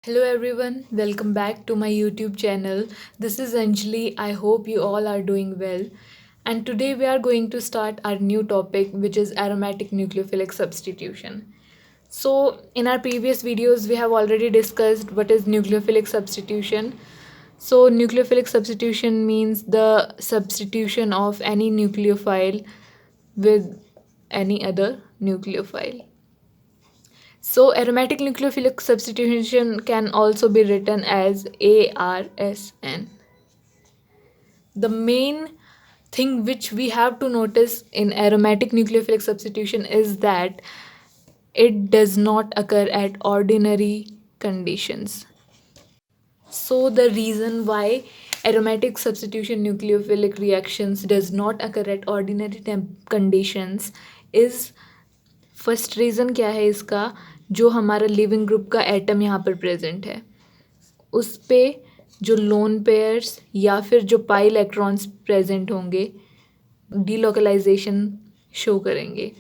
Hello everyone, welcome back to my YouTube channel. This is Anjali. I hope you all are doing well. And today we are going to start our new topic, which is aromatic nucleophilic substitution. So, in our previous videos, we have already discussed what is nucleophilic substitution. So, nucleophilic substitution means the substitution of any nucleophile with any other nucleophile. So, aromatic nucleophilic substitution can also be written as ARSN. The main thing which we have to notice in aromatic nucleophilic substitution is that it does not occur at ordinary conditions. So, the reason why aromatic substitution nucleophilic reactions does not occur at ordinary conditions is first reason क्या है इसका, जो हमारा leaving group का atom यहाँ पर present है उस पे जो लोन पेयर्स या फिर जो पाई इलेक्ट्रॉन्स प्रेजेंट होंगे डीलोकलाइजेशन शो करेंगे.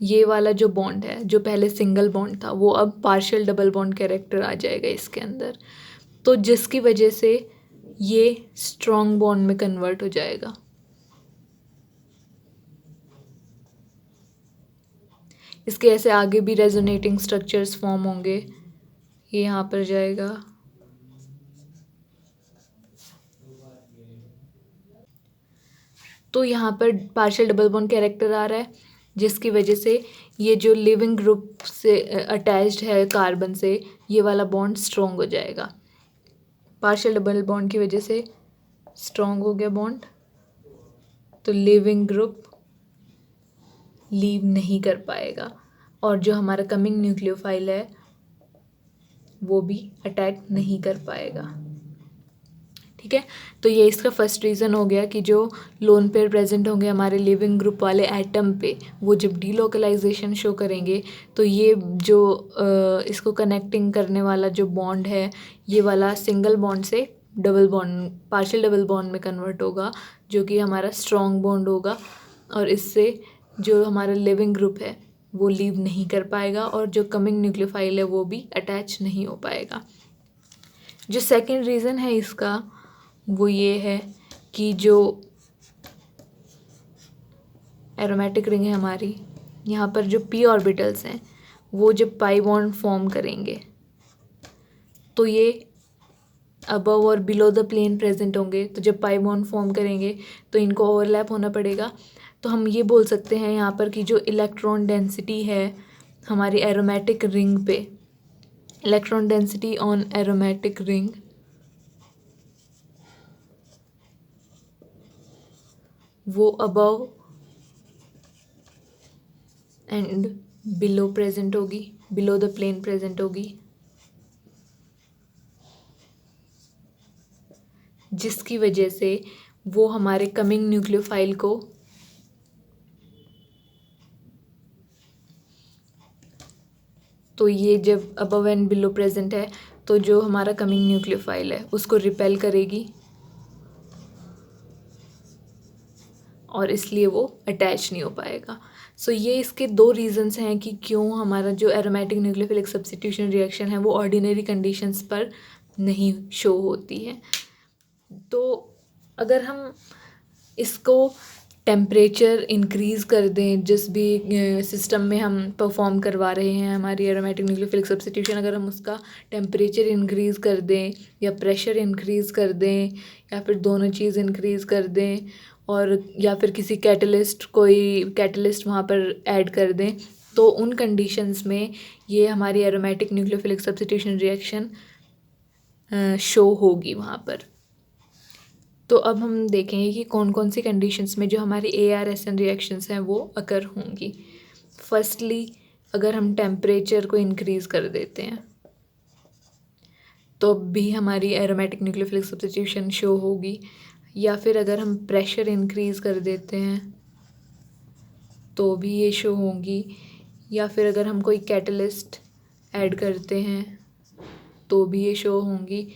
ये वाला जो बॉन्ड है जो पहले सिंगल बॉन्ड था वो अब पार्शियल डबल बॉन्ड कैरेक्टर आ जाएगा इसके अंदर, तो जिसकी वजह से ये स्ट्रॉन्ग बॉन्ड में कन्वर्ट हो जाएगा. इसके ऐसे आगे भी रेजोनेटिंग स्ट्रक्चर्स फॉर्म होंगे. ये यहाँ पर जाएगा, तो यहाँ पर पार्शियल डबल बॉन्ड कैरेक्टर आ रहा है जिसकी वजह से ये जो लिविंग ग्रुप से अटैच्ड है कार्बन से ये वाला बॉन्ड स्ट्रॉन्ग हो जाएगा. पार्शियल डबल बॉन्ड की वजह से स्ट्रॉन्ग हो गया बॉन्ड, तो लिविंग ग्रुप लीव नहीं कर पाएगा और जो हमारा कमिंग न्यूक्लियोफाइल है वो भी अटैक नहीं कर पाएगा. ठीक है, तो ये इसका फर्स्ट रीज़न हो गया कि जो लोन पेयर प्रेजेंट होंगे हमारे लिविंग ग्रुप वाले एटम पे वो जब डीलोकलाइजेशन शो करेंगे तो ये जो इसको कनेक्टिंग करने वाला जो बॉन्ड है ये वाला सिंगल बॉन्ड से double bond partial double bond में कन्वर्ट होगा जो कि हमारा स्ट्रॉन्ग बॉन्ड होगा और इससे जो हमारा लिविंग ग्रुप है वो लीव नहीं कर पाएगा और जो कमिंग न्यूक्लियोफाइल है वो भी अटैच नहीं हो पाएगा. जो सेकंड रीज़न है इसका वो ये है कि जो एरोमेटिक रिंग है हमारी, यहाँ पर जो पी ऑर्बिटल्स हैं वो जब पाई बॉन्ड फॉर्म करेंगे तो ये अबव और बिलो द प्लेन प्रेजेंट होंगे, तो जब पाई बॉन्ड फॉर्म करेंगे तो इनको ओवरलैप होना पड़ेगा. तो हम ये बोल सकते हैं यहाँ पर कि जो इलेक्ट्रॉन डेंसिटी है हमारी एरोमेटिक रिंग पे, electron density on aromatic ring वो अबव एंड बिलो प्रेजेंट होगी, बिलो द प्लेन प्रेजेंट होगी, जिसकी वजह से वो हमारे कमिंग न्यूक्लियोफाइल को तो ये जब अबव एंड बिलो प्रेजेंट है तो जो हमारा कमिंग न्यूक्लियोफाइल है उसको रिपेल करेगी और इसलिए वो अटैच नहीं हो पाएगा. सो ये इसके दो रीज़न्स हैं कि क्यों हमारा जो एरोमेटिक न्यूक्लियोफिलिक सब्स्टिट्यूशन रिएक्शन है वो ऑर्डिनरी कंडीशंस पर नहीं शो होती है. तो अगर हम इसको टेम्परेचर इंक्रीज़ कर दें, जिस भी सिस्टम में हम परफॉर्म करवा रहे हैं हमारी एरोमेटिक न्यूक्लियोफिलिक सब्स्टिट्यूशन, अगर हम उसका टेम्परेचर इंक्रीज़ कर दें या प्रेशर इंक्रीज़ कर दें या फिर दोनों चीज़ इंक्रीज़ कर दें और या फिर किसी कोई कैटलिस्ट वहाँ पर ऐड कर दें, तो उन कंडीशंस में ये हमारी aromatic nucleophilic substitution reaction show होगी वहाँ पर. तो अब हम देखेंगे कि कौन कौन सी कंडीशंस में जो हमारी ARSN रिएक्शंस हैं वो अकर होंगी. फर्स्टली अगर हम टेम्परेचर को इंक्रीज़ कर देते हैं तो भी हमारी एरोमेटिक न्यूक्लियोफिलिक सब्स्टिट्यूशन शो होगी, या फिर अगर हम प्रेशर इंक्रीज़ कर देते हैं तो भी ये शो होंगी, या फिर अगर हम कोई कैटलिस्ट ऐड करते हैं तो भी ये शो होंगी.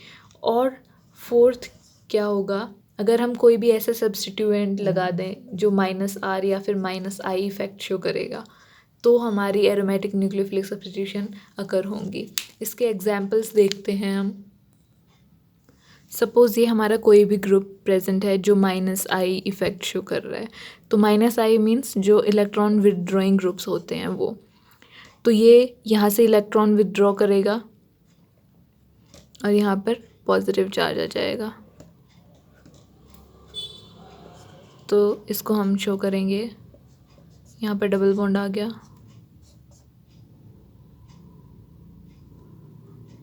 और फोर्थ क्या होगा, अगर हम कोई भी ऐसा सब्स्टिट्यूएंट लगा दें जो -R या फिर -I इफ़ेक्ट शो करेगा तो हमारी एरोमेटिक न्यूक्लियोफिलिक सब्स्टिट्यूशन अकर होंगी। इसके एग्जांपल्स देखते हैं हम। सपोज़ ये हमारा कोई भी ग्रुप प्रेजेंट है जो -I इफ़ेक्ट शो कर रहा है, तो -I मीन्स जो इलेक्ट्रॉन विदड्रॉइंग ग्रुप्स होते हैं वो, तो ये यहाँ से इलेक्ट्रॉन विदड्रॉ करेगा और यहाँ पर पॉजिटिव चार्ज आ जाएगा। तो इसको हम शो करेंगे, यहाँ पर डबल बॉन्ड आ गया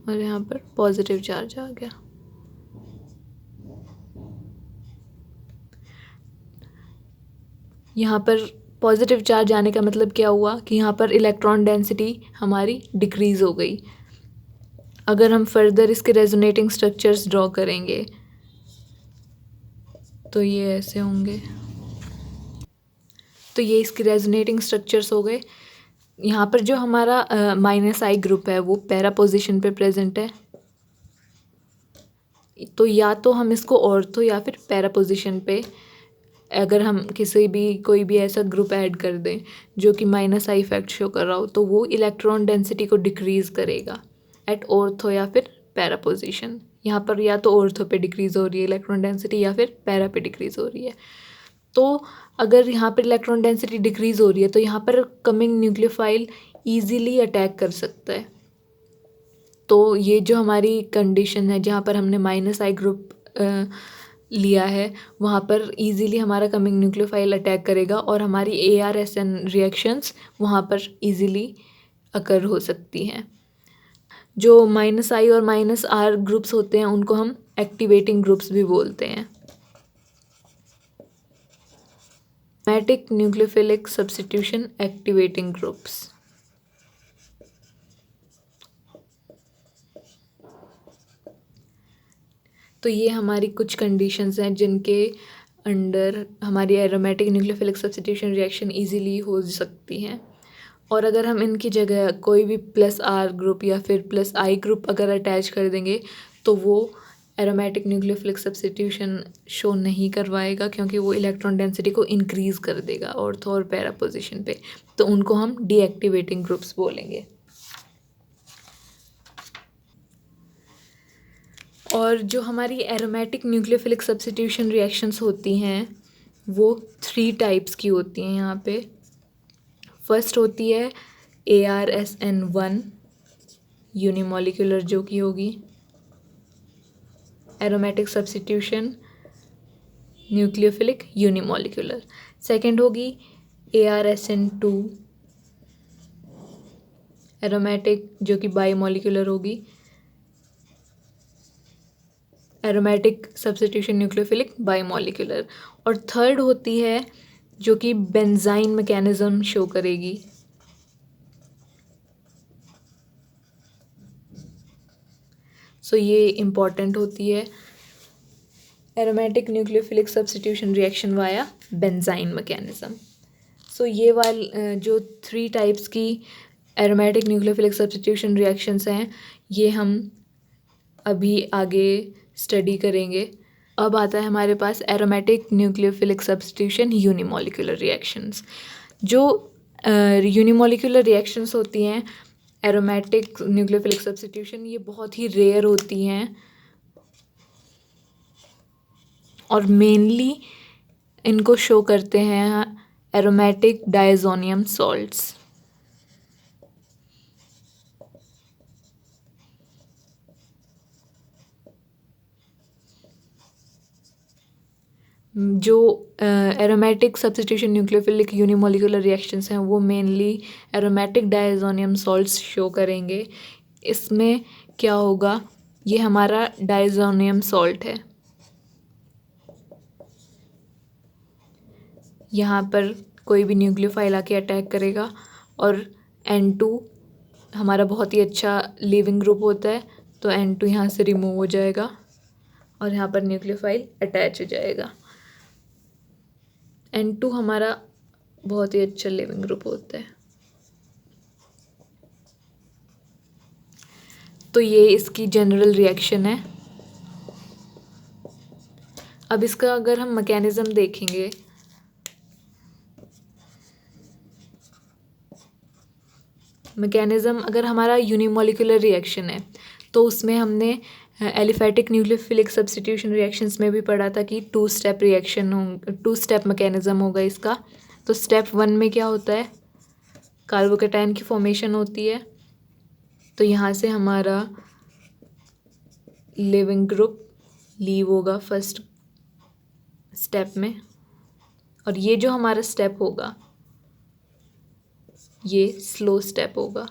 और यहाँ पर पॉजिटिव चार्ज आ गया। यहाँ पर पॉजिटिव चार्ज आने का मतलब क्या हुआ कि यहाँ पर इलेक्ट्रॉन डेंसिटी हमारी डिक्रीज़ हो गई। अगर हम फर्दर इसके रेजोनेटिंग स्ट्रक्चर्स ड्रॉ करेंगे तो ये ऐसे होंगे। तो ये इसके रेजोनेटिंग स्ट्रक्चर्स हो गए। यहाँ पर जो हमारा -I ग्रुप है वो पैरा पोजीशन पे प्रेजेंट है, तो या तो हम इसको ऑर्थो या फिर पैरा पोजीशन पे, अगर हम कोई भी ऐसा ग्रुप ऐड कर दें जो कि -I इफेक्ट शो कर रहा हो, तो वो इलेक्ट्रॉन डेंसिटी को डिक्रीज़ करेगा एट ऑर्थो या फिर पैरा पोजीशन। यहाँ पर या तो ऑर्थो पे डिक्रीज़ हो रही है इलेक्ट्रॉन डेंसिटी या फिर पैरा पे डिक्रीज़ हो रही है। तो अगर यहाँ पर इलेक्ट्रॉन डेंसिटी डिक्रीज़ हो रही है तो यहाँ पर कमिंग न्यूक्लियोफाइल ईजीली अटैक कर सकता है। तो ये जो हमारी कंडीशन है जहाँ पर हमने -I ग्रुप लिया है, वहाँ पर इजीली हमारा कमिंग न्यूक्लियोफाइल अटैक करेगा और हमारी AR-SN रिएक्शंस वहाँ पर इजीली अकर हो सकती हैं। जो -I और -R ग्रुप्स होते हैं उनको हम एक्टिवेटिंग ग्रुप्स भी बोलते हैं। Aromatic nucleophilic substitution activating groups. तो ये हमारी कुछ कंडीशंस हैं जिनके अंडर हमारी aromatic nucleophilic substitution reaction easily हो सकती हैं। और अगर हम इनकी जगह कोई भी +R ग्रुप या फिर +I ग्रुप अगर अटैच कर देंगे तो वो एरोमेटिक न्यूक्लियोफिलिक सब्स्टिट्यूशन शो नहीं करवाएगा, क्योंकि वो इलेक्ट्रॉन डेंसिटी को इंक्रीज़ कर देगा ऑर्थो और पैरा पोजीशन पे, तो उनको हम डीएक्टिवेटिंग ग्रुप्स बोलेंगे। और जो हमारी एरोमेटिक न्यूक्लियोफिलिक सब्स्टिट्यूशन रिएक्शंस होती हैं वो 3 टाइप्स की होती हैं यहाँ पे। फर्स्ट होती है AR-SN1 यूनिमॉलिक्यूलर, जो कि होगी aromatic substitution nucleophilic unimolecular. Second होगी AR-SN2 एरोमेटिक, जो कि बाईमॉलिक्यूलर होगी, एरोमेटिक सब्स्टिट्यूशन न्यूक्लियोफिलिक बाईमॉलिक्यूलर। और थर्ड होती है जो कि बेंजाइन मैकेनिज्म शो करेगी। सो ये इम्पॉर्टेंट होती है, aromatic nucleophilic substitution reaction via benzyne mechanism. So ये जो 3 टाइप्स की एरोमेटिक न्यूक्लियोफिलिक सब्स्टिट्यूशन रिएक्शंस हैं ये हम अभी आगे स्टडी करेंगे। अब आता है हमारे पास aromatic nucleophilic substitution unimolecular reactions. जो यूनिमॉलिक्यूलर रिएक्शंस होती हैं एरोमेटिक न्यूक्लियोफिलिक सब्स्टिट्यूशन, ये बहुत ही रेयर होती हैं और मेनली इनको शो करते हैं एरोमेटिक डायज़ोनियम सॉल्ट्स। जो aromatic substitution nucleophilic unimolecular reactions हैं वो mainly aromatic diazonium salts show करेंगे। इसमें क्या होगा, ये हमारा डायज़ोनियम सॉल्ट है, यहाँ पर कोई भी न्यूक्लियोफाइल आके अटैक करेगा और N2 हमारा बहुत ही अच्छा लीविंग ग्रुप होता है, तो N2 यहाँ से रिमूव हो जाएगा और यहाँ पर न्यूक्लियोफाइल अटैच हो जाएगा। N2 हमारा बहुत ही अच्छा लिविंग ग्रुप होता है। तो ये इसकी जनरल रिएक्शन है। अब इसका अगर हम मैकेनिज़्म देखेंगे मैकेनिज़्म अगर हमारा यूनिमोलिकुलर रिएक्शन है तो उसमें हमने एलिफैटिक न्यूक्लियोफिलिक सब्स्टिट्यूशन रिएक्शंस में भी पढ़ा था कि 2 स्टेप रिएक्शन हो, 2 स्टेप मैकेनिज़्म होगा इसका। तो स्टेप 1 में क्या होता है, कार्बोकेटायन की फॉर्मेशन होती है। तो यहाँ से हमारा लिविंग ग्रुप लीव होगा फर्स्ट स्टेप में, और ये जो हमारा स्टेप होगा ये स्लो स्टेप होगा।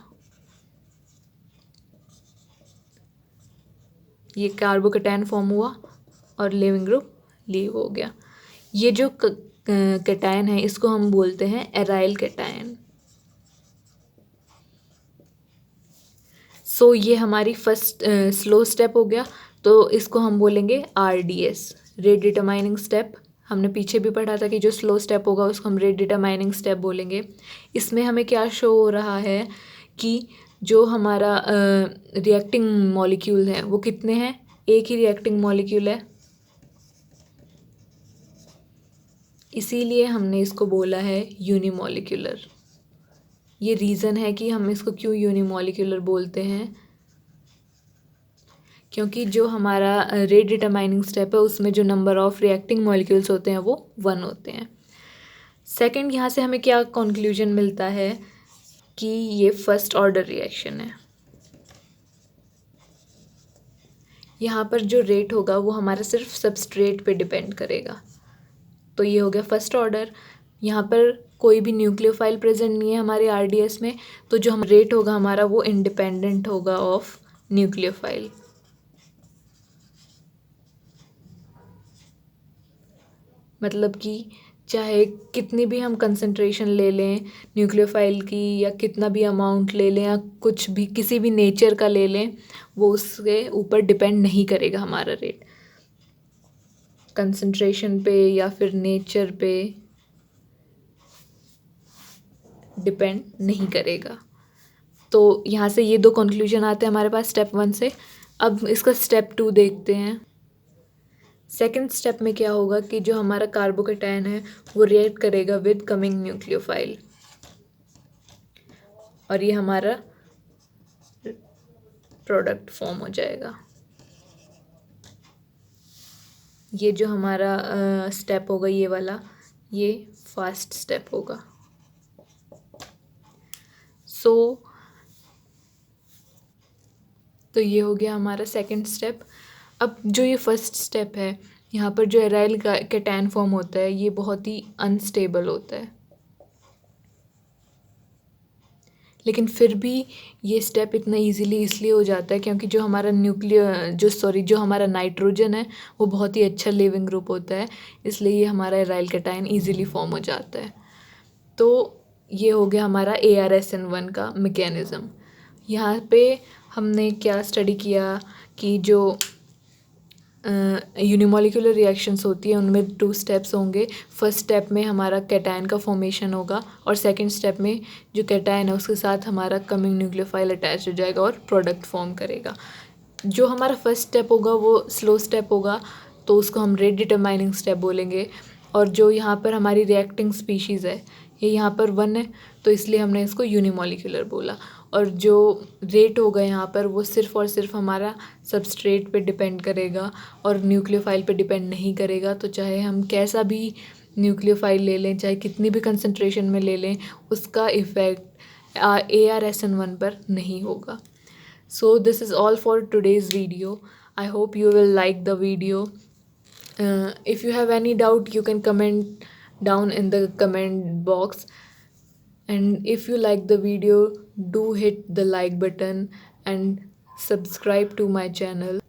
ये कार्बोकेटायन फॉर्म हुआ और लिविंग ग्रुप लीव हो गया। ये जो कैटायन है इसको हम बोलते हैं एराइल कैटायन। सो ये हमारी फर्स्ट स्लो स्टेप हो गया, तो इसको हम बोलेंगे RDS, रेट डिटरमाइनिंग स्टेप। हमने पीछे भी पढ़ा था कि जो स्लो स्टेप होगा उसको हम रेट डिटरमाइनिंग स्टेप बोलेंगे। इसमें हमें क्या शो हो रहा है कि जो हमारा रिएक्टिंग मॉलिक्यूल है वो कितने हैं, एक ही रिएक्टिंग मॉलिक्यूल है, इसीलिए हमने इसको बोला है यूनिमॉलिक्यूलर। ये रीज़न है कि हम इसको क्यों यूनिमॉलिक्यूलर बोलते हैं, क्योंकि जो हमारा रेट डिटरमाइनिंग स्टेप है उसमें जो नंबर ऑफ रिएक्टिंग मॉलिक्यूल्स होते हैं वो 1 होते हैं। सेकंड, यहाँ से हमें क्या कंक्लूजन मिलता है कि ये फर्स्ट ऑर्डर रिएक्शन है। यहाँ पर जो रेट होगा वो हमारा सिर्फ सबस्ट्रेट पे डिपेंड करेगा। तो ये हो गया फर्स्ट ऑर्डर। यहाँ पर कोई भी न्यूक्लियोफाइल प्रेजेंट नहीं है हमारे RDS में, तो जो हम रेट होगा हमारा वो इंडिपेंडेंट होगा ऑफ न्यूक्लियोफाइल। मतलब कि चाहे कितनी भी हम कंसंट्रेशन ले लें न्यूक्लियोफाइल की, या कितना भी अमाउंट ले लें, या कुछ भी किसी भी नेचर का ले लें, वो उसके ऊपर डिपेंड नहीं करेगा हमारा रेट, कंसंट्रेशन पे या फिर नेचर पे डिपेंड नहीं करेगा। तो यहाँ से ये 2 कंक्लूजन आते हैं हमारे पास स्टेप 1 से। अब इसका स्टेप 2 देखते हैं। सेकेंड स्टेप में क्या होगा कि जो हमारा कार्बोकेटायन है वो रिएक्ट करेगा विद कमिंग न्यूक्लियोफाइल, और ये हमारा प्रोडक्ट फॉर्म हो जाएगा। ये जो हमारा स्टेप होगा ये वाला, ये फास्ट स्टेप होगा। तो ये हो गया हमारा सेकंड स्टेप। अब जो ये फर्स्ट स्टेप है, यहाँ पर जो एराइल कैटायन फॉर्म होता है ये बहुत ही अनस्टेबल होता है, लेकिन फिर भी ये स्टेप इतना इजीली इसलिए हो जाता है क्योंकि जो हमारा जो हमारा नाइट्रोजन है वो बहुत ही अच्छा लिविंग ग्रुप होता है, इसलिए ये हमारा एराइल कैटायन इजीली फॉर्म हो जाता है। तो ये हो गया हमारा ARSN1 का मैकेनिज़्म। यहाँ पे हमने क्या स्टडी किया कि जो यूनिमोलिकुलर रिएक्शंस होती है उनमें 2 स्टेप्स होंगे। फर्स्ट स्टेप में हमारा कैटायन का फॉर्मेशन होगा, और सेकंड स्टेप में जो कैटायन है उसके साथ हमारा कमिंग न्यूक्लियोफाइल अटैच हो जाएगा और प्रोडक्ट फॉर्म करेगा। जो हमारा फर्स्ट स्टेप होगा वो स्लो स्टेप होगा, तो उसको हम रेट डिटरमाइनिंग स्टेप बोलेंगे। और जो यहाँ पर हमारी रिएक्टिंग स्पीशीज़ है ये यहाँ पर 1 है, तो इसलिए हमने इसको यूनिमोलिकुलर बोला। और जो रेट होगा यहाँ पर वो सिर्फ़ और सिर्फ हमारा सबस्ट्रेट पे डिपेंड करेगा और न्यूक्लियोफाइल पे डिपेंड नहीं करेगा। तो चाहे हम कैसा भी न्यूक्लियोफाइल ले लें, चाहे कितनी भी कंसंट्रेशन में ले लें, उसका इफ़ेक्ट ARSN1 पर नहीं होगा। So this is all for today's video. I hope you will like the video. If you have any doubt, you can comment down in the comment box. And if you like the video, do hit the like button and subscribe to my channel.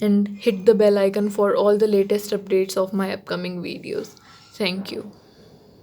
And hit the bell icon for all the latest updates of my upcoming videos. Thank you.